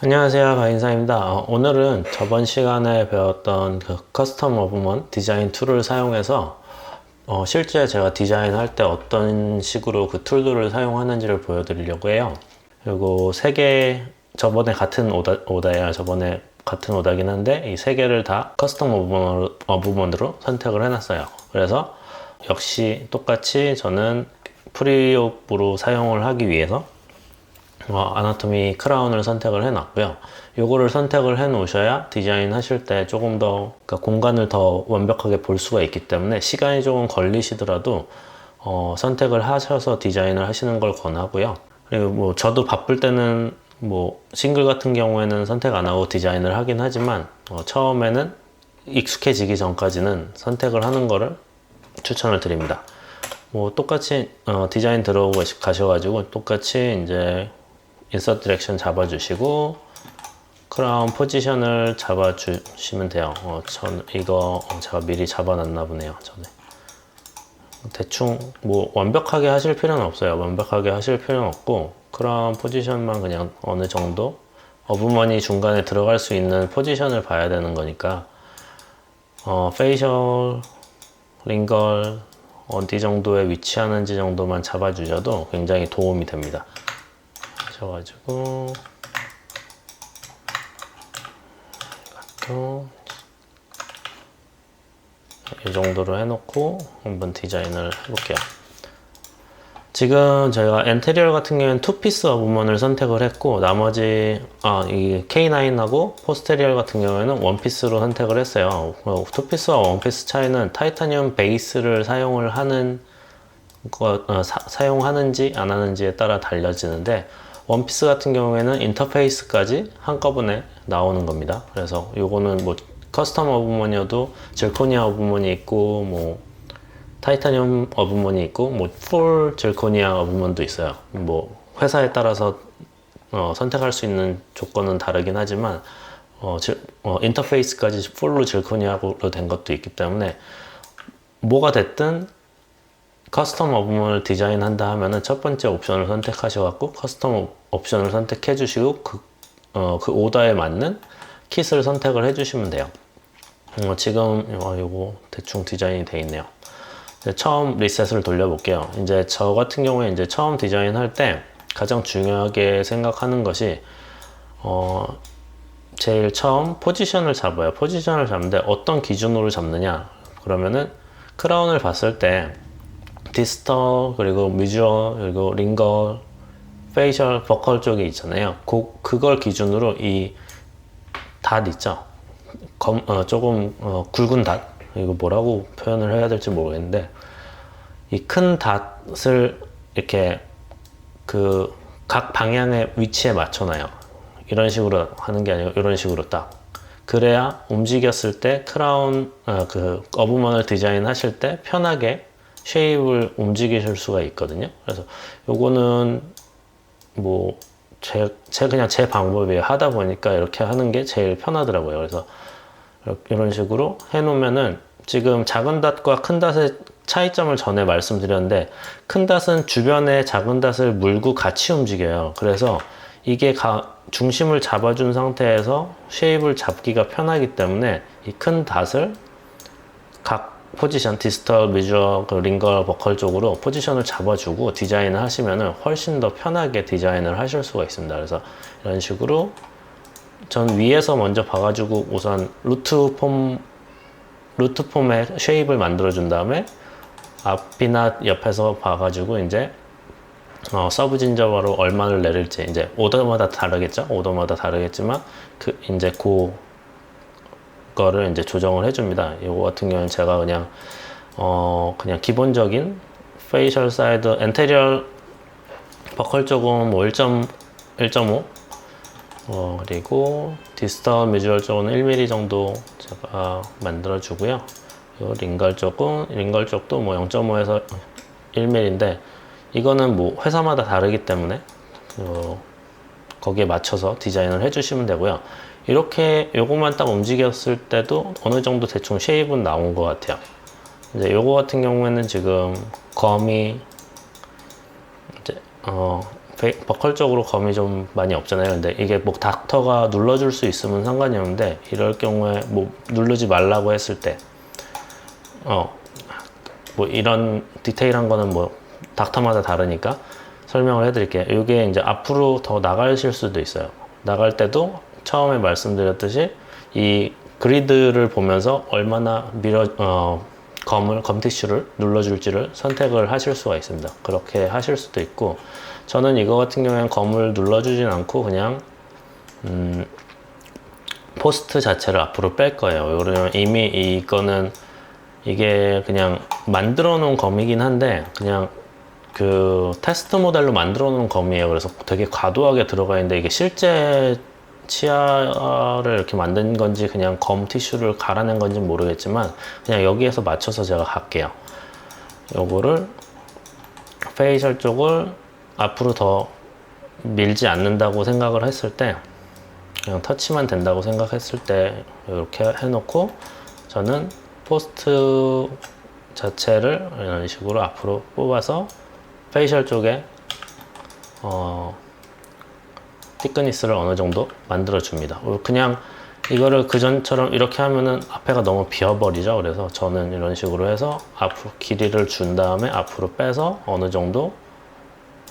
안녕하세요, 가인사입니다. 오늘은 저번 시간에 배웠던 그 커스텀 어브먼 디자인 툴을 사용해서 실제 제가 디자인할 때 어떤 식으로 그 툴들을 사용하는지를 보여드리려고 해요. 그리고 세 개, 저번에 같은 오다예요. 저번에 같은 오다긴 한데 이 세 개를 다 커스텀 어브먼으로 선택을 해놨어요. 그래서 역시 똑같이 저는 프리옵으로 사용을 하기 위해서 아나토미 크라운을 선택을 해놨고요. 요거를 선택을 해 놓으셔야 디자인 하실 때 조금 더 그러니까 공간을 더 완벽하게 볼 수가 있기 때문에 시간이 조금 걸리시더라도 선택을 하셔서 디자인을 하시는 걸 권하고요. 그리고 뭐 저도 바쁠 때는 뭐 싱글 같은 경우에는 선택 안 하고 디자인을 하긴 하지만 처음에는 익숙해지기 전까지는 선택을 하는 거를 추천을 드립니다. 뭐 똑같이 디자인 들어오고 가셔가지고 똑같이 이제 인서트 디렉션 잡아주시고 크라운 포지션을 잡아주시면 돼요. 전 이거 제가 미리 잡아놨나 보네요. 전에 대충 뭐 완벽하게 하실 필요는 없어요. 완벽하게 하실 필요는 없고 크라운 포지션만 그냥 어느 정도 어브머니 중간에 들어갈 수 있는 포지션을 봐야 되는 거니까 페이셜, 링걸 어디 정도에 위치하는지 정도만 잡아주셔도 굉장히 도움이 됩니다. 하셔가지고 이 정도로 해놓고 한번 디자인을 해볼게요. 지금 저희가 인테리어 같은 경우에는 투피스 어브먼을 선택을 했고 나머지 이 K9하고 포스테리얼 같은 경우에는 원피스로 선택을 했어요. 투피스와 원피스 차이는 타이타늄 베이스를 사용을 하는 사용하는지 안 하는지에 따라 달라지는데 원피스 같은 경우에는 인터페이스까지 한꺼번에 나오는 겁니다. 그래서 요거는 뭐 커스텀 어브먼이어도 질코니아 어브먼이 있고 뭐 타이타늄 어브먼이 있고 뭐 풀 질코니아 어브먼도 있어요. 뭐 회사에 따라서 선택할 수 있는 조건은 다르긴 하지만 인터페이스까지 풀로 질코니아로 된 것도 있기 때문에 뭐가 됐든 커스텀 어브먼을 디자인한다 하면은 첫 번째 옵션을 선택하셔갖고 커스텀 옵션을 선택해 주시고 그 오더에 맞는 킷을 선택을 해 주시면 돼요. 지금 요거 대충 디자인이 돼 있네요. 처음 리셋을 돌려볼게요. 이제 저 같은 경우에 이제 처음 디자인할 때 가장 중요하게 생각하는 것이 제일 처음 포지션을 잡아요. 포지션을 잡는데 어떤 기준으로 잡느냐 그러면은 크라운을 봤을 때 디스털 그리고 미주얼 그리고 링걸 페이셜 버컬 쪽에 있잖아요. 그걸 기준으로 이 닷 있죠. 조금 굵은 닷 이거 뭐라고 표현을 해야 될지 모르겠는데 이 큰 닷을 이렇게 그 각 방향의 위치에 맞춰놔요. 이런 식으로 하는 게 아니고 이런 식으로 딱 그래야 움직였을 때 크라운 그 어브먼을 디자인 하실 때 편하게 쉐입을 움직이실 수가 있거든요. 그래서 요거는 뭐 그냥 제 방법이에요. 하다 보니까 이렇게 하는 게 제일 편하더라고요. 그래서 이런 식으로 해놓으면은 지금 작은 닷과 큰 닷의 차이점을 전에 말씀드렸는데 큰 닷은 주변에 작은 닷을 물고 같이 움직여요. 그래서 이게 중심을 잡아준 상태에서 쉐입을 잡기가 편하기 때문에 이 큰 닷을 각 포지션, 디스털, 미주얼, 링걸, 버컬 쪽으로 포지션을 잡아주고 디자인을 하시면 훨씬 더 편하게 디자인을 하실 수가 있습니다. 그래서 이런 식으로 전 위에서 먼저 봐가지고 우선 루트 폼의 쉐입을 만들어 준 다음에 앞이나 옆에서 봐가지고 이제 서브 진저바로 얼마를 내릴지 이제 오더마다 다르겠죠. 오더마다 다르겠지만 이제 그거를 이제 조정을 해줍니다. 이거 같은 경우는 제가 그냥 기본적인 페이셜 사이드 인테리어 버컬 쪽은 뭐 1.5 그리고 디스털 미주얼 쪽은 1mm 정도 제가 만들어 주고요. 링걸 쪽도 뭐 0.5에서 1mm인데 이거는 뭐 회사마다 다르기 때문에 거기에 맞춰서 디자인을 해주시면 되고요. 이렇게 요것만 딱 움직였을 때도 어느 정도 대충 쉐입은 나온 것 같아요. 이제 요거 같은 경우에는 지금 검이 이제 버컬적으로 검이 좀 많이 없잖아요. 근데 이게 뭐 닥터가 눌러줄 수 있으면 상관이 없는데, 이럴 경우에 뭐 누르지 말라고 했을 때, 뭐 이런 디테일한 거는 뭐 닥터마다 다르니까 설명을 해드릴게요. 이게 이제 앞으로 더 나가실 수도 있어요. 나갈 때도 처음에 말씀드렸듯이 이 그리드를 보면서 얼마나 검 티슈를 눌러줄지를 선택을 하실 수가 있습니다. 그렇게 하실 수도 있고, 저는 이거 같은 경우에는 검을 눌러주진 않고 그냥 포스트 자체를 앞으로 뺄 거예요. 왜냐면 이미 이게 그냥 만들어 놓은 검이긴 한데, 그냥 그 테스트 모델로 만들어 놓은 검이에요. 그래서 되게 과도하게 들어가 있는데, 이게 실제 치아를 이렇게 만든 건지 그냥 검 티슈를 갈아낸 건지 모르겠지만, 그냥 여기에서 맞춰서 제가 갈게요. 요거를 페이셜 쪽을 앞으로 더 밀지 않는다고 생각을 했을 때, 그냥 터치만 된다고 생각했을 때 이렇게 해놓고, 저는 포스트 자체를 이런 식으로 앞으로 뽑아서 페이셜 쪽에 티크니스를 어느 정도 만들어 줍니다. 그냥 이거를 그전처럼 이렇게 하면은 앞에가 너무 비어버리죠. 그래서 저는 이런 식으로 해서 앞으로 길이를 준 다음에 앞으로 빼서 어느 정도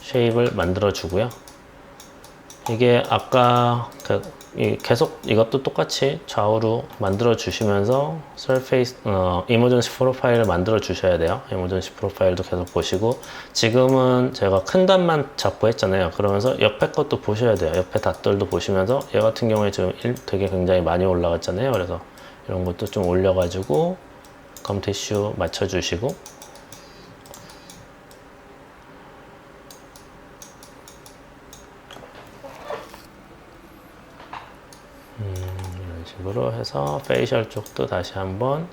쉐입을 만들어 주고요. 이게 아까 계속 이것도 똑같이 좌우로 만들어 주시면서 서페이스 이머전시 프로파일을 만들어 주셔야 돼요. 이머전시 프로파일도 계속 보시고, 지금은 제가 큰 단만 잡고 했잖아요. 그러면서 옆에 것도 보셔야 돼요. 옆에 닷들도 보시면서, 얘 같은 경우에 지금 되게 굉장히 많이 올라갔잖아요. 그래서 이런 것도 좀 올려가지고 검 티슈 맞춰 주시고, 이런 식으로 해서 페이셜 쪽도 다시 한번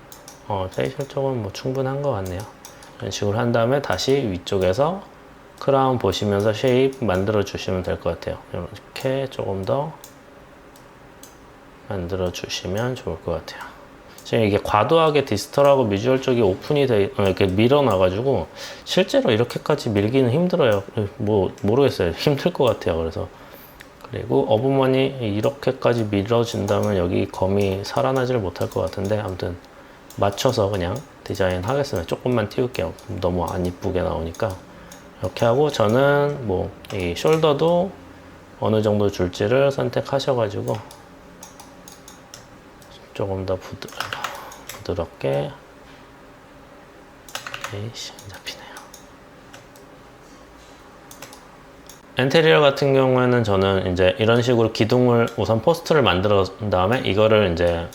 페이셜 쪽은 뭐 충분한 것 같네요. 이런 식으로 한 다음에 다시 위쪽에서 크라운 보시면서 쉐입 만들어 주시면 될 것 같아요. 이렇게 조금 더 만들어 주시면 좋을 것 같아요. 지금 이게 과도하게 디스털하고 미주얼 쪽이 오픈이 이렇게 밀어놔 가지고 실제로 이렇게까지 밀기는 힘들어요. 뭐 모르겠어요. 힘들 것 같아요. 그리고 어부먼이 이렇게까지 밀어준다면 여기 검이 살아나지를 못할 것 같은데, 아무튼 맞춰서 그냥 디자인 하겠습니다. 조금만 띄울게요. 너무 안 이쁘게 나오니까. 이렇게 하고, 저는 뭐 이 숄더도 어느 정도 줄지를 선택하셔가지고 조금 더 부드럽게. 에이씨, 안 잡히네요. 인테리어 같은 경우에는 저는 이제 이런 식으로 기둥을 우선 포스트를 만들어 다음에 이거를 이제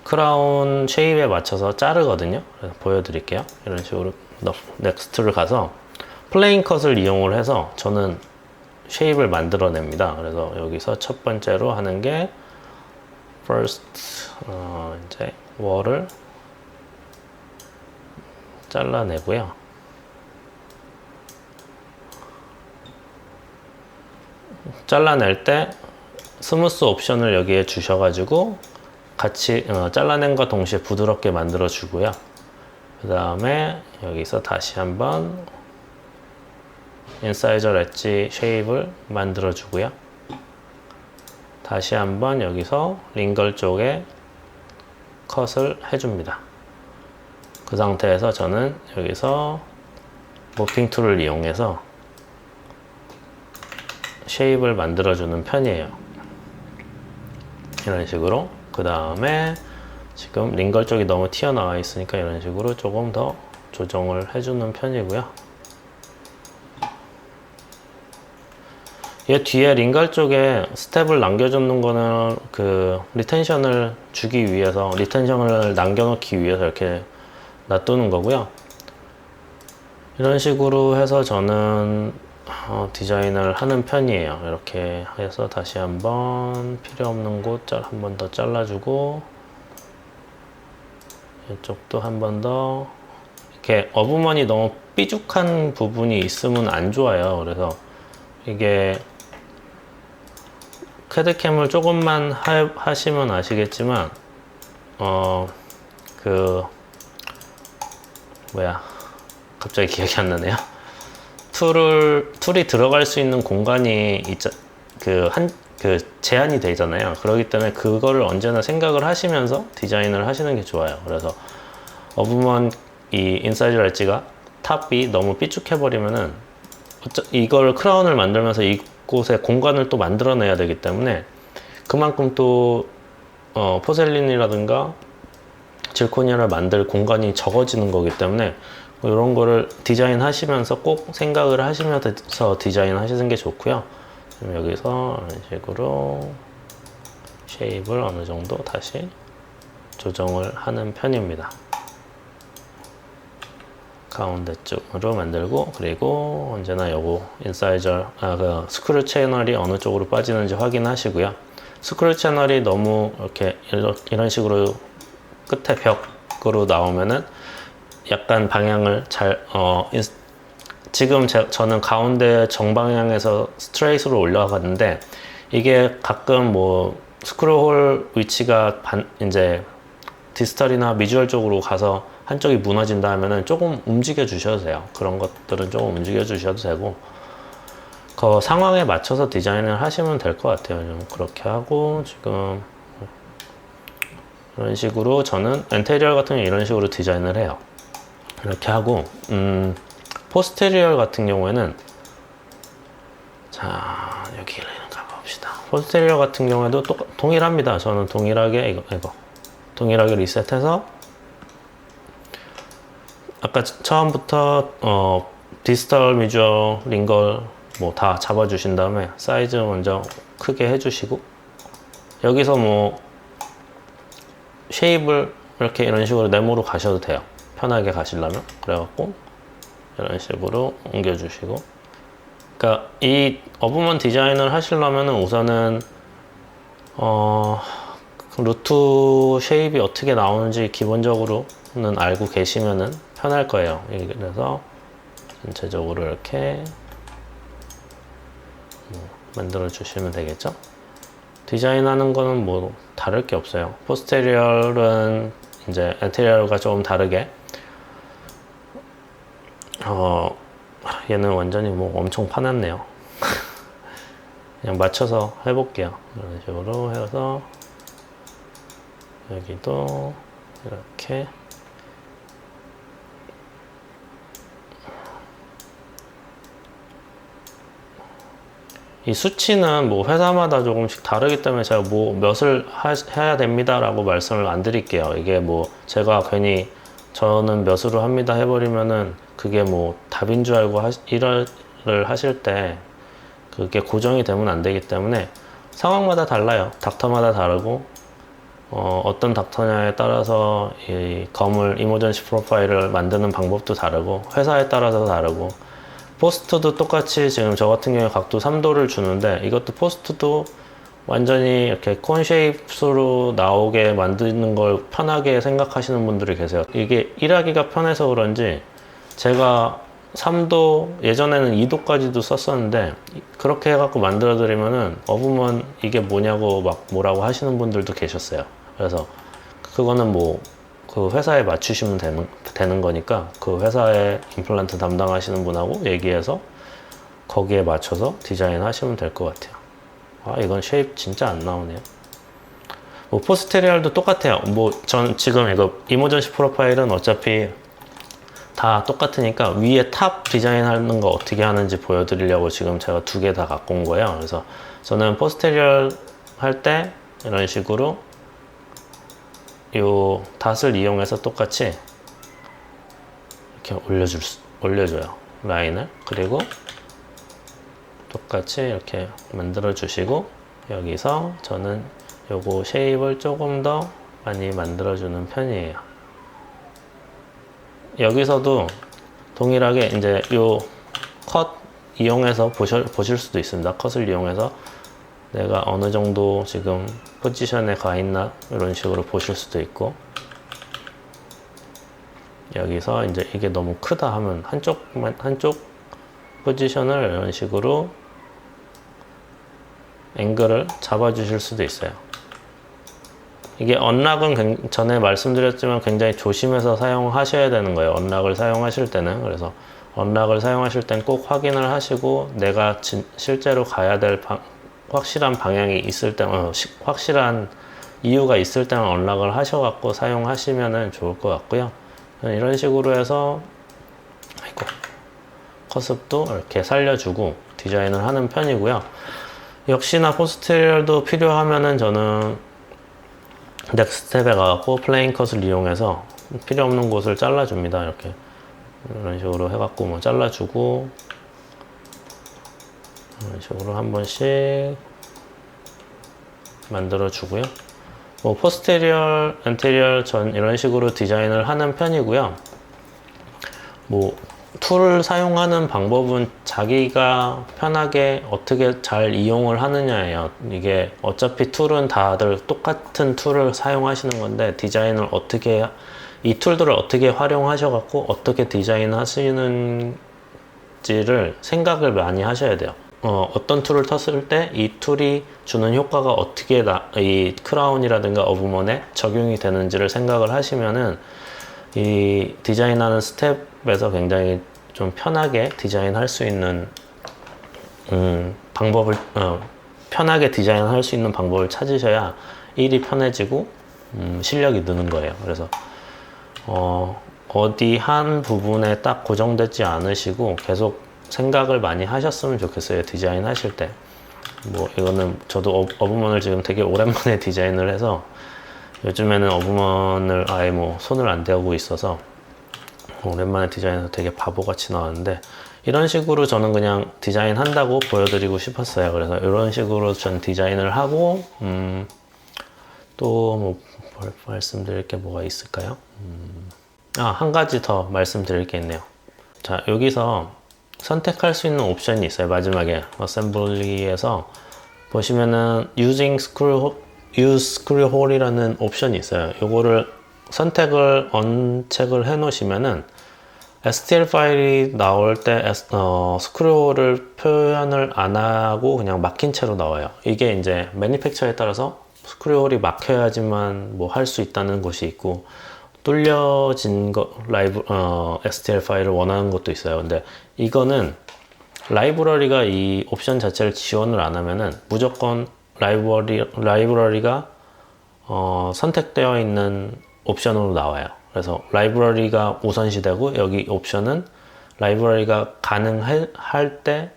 크라운 쉐입에 맞춰서 자르거든요. 그래서 보여드릴게요. 이런 식으로 넥스트를 가서 플레인 컷을 이용을 해서 저는 쉐입을 만들어냅니다. 그래서 여기서 첫 번째로 하는 게 first 이제 월을 잘라내고요. 잘라낼 때 스무스 옵션을 여기에 주셔가지고 같이 잘라낸 것 동시에 부드럽게 만들어 주고요. 그 다음에 여기서 다시 한번 인사이저 엣지 쉐입을 만들어 주고요. 다시 한번 여기서 링걸 쪽에 컷을 해줍니다. 그 상태에서 저는 여기서 모핑 툴을 이용해서 쉐입을 만들어주는 편이에요. 이런 식으로. 그 다음에 지금 링걸 쪽이 너무 튀어나와 있으니까 이런 식으로 조금 더 조정을 해주는 편이고요. 얘 뒤에 링걸 쪽에 스텝을 남겨주는 거는 그 리텐션을 주기 위해서, 리텐션을 남겨놓기 위해서 이렇게 놔두는 거고요. 이런 식으로 해서 저는 디자인을 하는 편이에요. 이렇게 해서 다시 한번 필요 없는 곳 한 번 더 잘라주고, 이쪽도 한 번 더. 이렇게 어부먼이 너무 삐죽한 부분이 있으면 안 좋아요. 그래서 이게 캐드캠을 조금만 하시면 아시겠지만 갑자기 기억이 안 나네요. 툴이 들어갈 수 있는 공간이 제한이 되잖아요. 그렇기 때문에 그거를 언제나 생각을 하시면서 디자인을 하시는 게 좋아요. 그래서 어브먼 이 인사이즈 엣지가 탑이 너무 삐죽해 버리면은 이걸 크라운을 만들면서 이곳에 공간을 또 만들어내야 되기 때문에 그만큼 또 포셀린이라든가 질코니아를 만들 공간이 적어지는 거기 때문에 이런 거를 디자인 하시면서 꼭 생각을 하시면서 디자인 하시는 게 좋고요. 여기서 이런 식으로 쉐입을 어느 정도 다시 조정을 하는 편입니다. 가운데 쪽으로 만들고, 그리고 언제나 요거 인사이저 그 스크류 채널이 어느 쪽으로 빠지는지 확인하시고요. 스크류 채널이 너무 이렇게 이런 식으로 끝에 벽으로 나오면은 약간 방향을 지금 저는 가운데 정방향에서 스트레이트로 올라갔는데, 이게 가끔 뭐 스크롤 위치가 이제 디스털이나 미주얼 쪽으로 가서 한쪽이 무너진다 하면은 조금 움직여 주셔도 돼요. 그런 것들은 조금 움직여 주셔도 되고, 그 상황에 맞춰서 디자인을 하시면 될 것 같아요. 좀 그렇게 하고, 지금 이런 식으로 저는 인테리어 같은 경우 이런 식으로 디자인을 해요. 이렇게 하고, 포스테리얼 같은 경우에는, 자, 여기를 가봅시다. 포스테리얼 같은 경우에도 동일합니다. 저는 동일하게 동일하게 리셋해서, 아까 처음부터 디스털, 미주얼, 링걸 뭐 다 잡아주신 다음에 사이즈 먼저 크게 해주시고, 여기서 뭐 쉐입을 이렇게 이런 식으로 네모로 가셔도 돼요. 편하게 가시려면. 그래갖고 이런 식으로 옮겨주시고, 그러니까 이 어브먼 디자인을 하시려면 우선은 루트 쉐입이 어떻게 나오는지 기본적으로는 알고 계시면은 편할 거예요. 그래서 전체적으로 이렇게 만들어 주시면 되겠죠. 디자인하는 거는 뭐 다를 게 없어요. 포스테리얼은 이제 엔테리얼과 조금 다르게 얘는 완전히 뭐 엄청 파놨네요. 그냥 맞춰서 해볼게요. 이런 식으로 해서 여기도 이렇게 이 수치는 뭐 회사마다 조금씩 다르기 때문에 제가 뭐 몇을 해야 됩니다 라고 말씀을 안 드릴게요. 이게 뭐 제가 괜히 저는 몇으로 합니다 해버리면은 그게 뭐 답인 줄 알고 일을 하실 때 그게 고정이 되면 안 되기 때문에 상황마다 달라요. 닥터마다 다르고 어떤 닥터냐에 따라서 이 검을 이머전시 프로파일을 만드는 방법도 다르고, 회사에 따라서 다르고, 포스트도 똑같이 지금 저 같은 경우에 각도 3도를 주는데, 이것도 포스트도 완전히 이렇게 콘 쉐입으로 나오게 만드는 걸 편하게 생각하시는 분들이 계세요. 이게 일하기가 편해서 그런지 제가 3도, 예전에는 2도까지도 썼었는데, 그렇게 해갖고 만들어 드리면은 어브먼 이게 뭐냐고 막 뭐라고 하시는 분들도 계셨어요. 그래서 그거는 뭐 그 회사에 맞추시면 되는 거니까 그 회사의 임플란트 담당하시는 분하고 얘기해서 거기에 맞춰서 디자인 하시면 될 것 같아요. 아, 이건 쉐입 진짜 안 나오네요. 뭐 포스테리얼도 똑같아요. 뭐 전 지금 이거 이머전시 프로파일은 어차피 다 똑같으니까 위에 탑 디자인 하는 거 어떻게 하는지 보여드리려고 지금 제가 2개 다 갖고 온 거예요. 그래서 저는 포스테리얼 할 때 이런 식으로 요 닷을 이용해서 똑같이 이렇게 올려줘요. 라인을. 그리고 똑같이 이렇게 만들어 주시고, 여기서 저는 요거 쉐입을 조금 더 많이 만들어 주는 편이에요. 여기서도 동일하게 이제 요 컷 이용해서 보실 수도 있습니다. 컷을 이용해서 내가 어느 정도 지금 포지션에 가 있나 이런 식으로 보실 수도 있고, 여기서 이제 이게 너무 크다 하면 한쪽 포지션을 이런 식으로 앵글을 잡아 주실 수도 있어요. 이게 언락은 전에 말씀드렸지만 굉장히 조심해서 사용하셔야 되는 거예요. 언락을 사용하실 때는. 그래서 언락을 사용하실 땐 꼭 확인을 하시고 내가 실제로 가야 될 확실한 방향이 있을 때, 확실한 이유가 있을 때는 언락을 하셔갖고 사용하시면 좋을 것 같고요. 이런 식으로 해서 커습도 이렇게 살려주고 디자인을 하는 편이고요. 역시나 포스테리얼도 필요하면은 저는 넥스트 스텝에 가갖고 플레인 컷을 이용해서 필요 없는 곳을 잘라줍니다. 이렇게 이런 식으로 해갖고 뭐 잘라주고 이런 식으로 한 번씩 만들어주고요. 뭐 포스테리얼, 엔테리얼 전 이런 식으로 디자인을 하는 편이고요. 뭐 툴을 사용하는 방법은 자기가 편하게 어떻게 잘 이용을 하느냐예요. 이게 어차피 툴은 다들 똑같은 툴을 사용하시는 건데 디자인을 어떻게, 이 툴들을 어떻게 활용하셔갖고 어떻게 디자인 하시는지를 생각을 많이 하셔야 돼요. 어떤 툴을 탔을 때 이 툴이 주는 효과가 어떻게 이 크라운이라든가 어브먼에 적용이 되는지를 생각을 하시면은 이 디자인하는 스텝에서 굉장히 좀 편하게 디자인할 수 있는 방법을 편하게 디자인할 수 있는 방법을 찾으셔야 일이 편해지고 실력이 느는 거예요. 그래서 어디 한 부분에 딱 고정되지 않으시고 계속 생각을 많이 하셨으면 좋겠어요. 디자인 하실 때. 뭐 이거는 저도 어브먼을 지금 되게 오랜만에 디자인을 해서 요즘에는 어브먼을 아예 뭐 손을 안 대고 있어서 오랜만에 디자인해서 되게 바보같이 나왔는데, 이런 식으로 저는 그냥 디자인 한다고 보여드리고 싶었어요. 그래서 이런 식으로 전 디자인을 하고 또 뭐 말씀드릴 게 뭐가 있을까요? 한 가지 더 말씀드릴 게 있네요. 자, 여기서 선택할 수 있는 옵션이 있어요. 마지막에 어셈블리에서 보시면은 use screw hole이라는 옵션이 있어요. 요거를 선택을 언체크를 해 놓으시면은 STL 파일이 나올 때 스크류홀을 표현을 안 하고 그냥 막힌 채로 나와요. 이게 이제 매니팩처에 따라서 스크류홀이 막혀야지만 뭐 할 수 있다는 것이 있고, 뚫려진 STL 파일을 원하는 것도 있어요. 근데 이거는 라이브러리가 이 옵션 자체를 지원을 안 하면은 무조건 라이브러리가 선택되어 있는 옵션으로 나와요. 그래서 라이브러리가 우선시되고 여기 옵션은 라이브러리가 가능할 때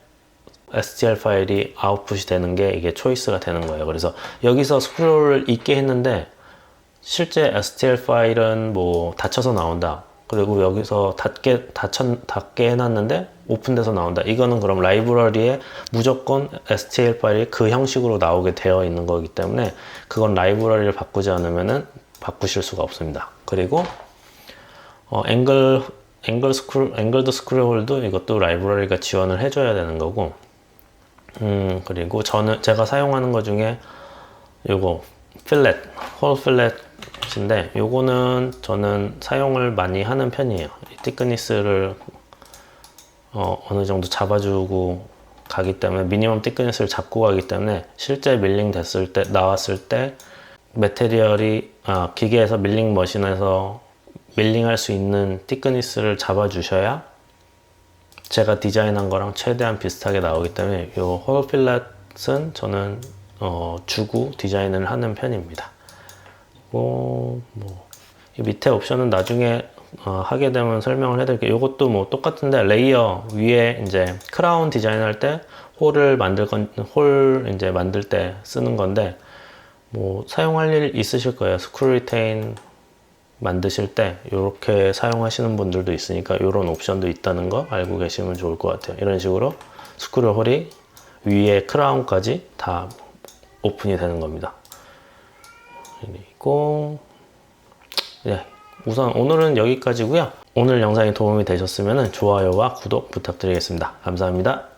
STL 파일이 아웃풋이 되는 게 이게 초이스가 되는 거예요. 그래서 여기서 스크롤을 있게 했는데 실제 STL 파일은 뭐 닫혀서 나온다. 그리고 여기서 닫게 해놨는데 오픈돼서 나온다. 이거는 그럼 라이브러리에 무조건 STL 파일이 그 형식으로 나오게 되어 있는 거기 때문에 그건 라이브러리를 바꾸지 않으면은 바꾸실 수가 없습니다. 그리고 앵글드 스크롤도 이것도 라이브러리가 지원을 해줘야 되는 거고, 그리고 제가 사용하는 것 중에 요거 홀 필렛인데 요거는 저는 사용을 많이 하는 편이에요. 이 티크니스를 어느 정도 잡아주고 가기 때문에, 미니멈 티크니스를 잡고 가기 때문에 실제 밀링 됐을 때, 나왔을 때 매테리얼이 기계에서 밀링 머신에서 밀링할 수 있는 티크니스를 잡아주셔야 제가 디자인한 거랑 최대한 비슷하게 나오기 때문에 이 홀 필렛은 저는 주고 디자인을 하는 편입니다. 뭐 이 밑에 옵션은 나중에 하게 되면 설명을 해드릴게요. 이것도 뭐 똑같은데 레이어 위에 이제 크라운 디자인할 때 홀을 홀 이제 만들 때 쓰는 건데, 뭐 사용할 일 있으실 거예요. 스크류 리테인 만드실 때 이렇게 사용하시는 분들도 있으니까 이런 옵션도 있다는 거 알고 계시면 좋을 것 같아요. 이런 식으로 스크류 홀이 위에 크라운까지 다 오픈이 되는 겁니다. 그리고 우선 오늘은 여기까지고요. 오늘 영상이 도움이 되셨으면 좋아요와 구독 부탁드리겠습니다. 감사합니다.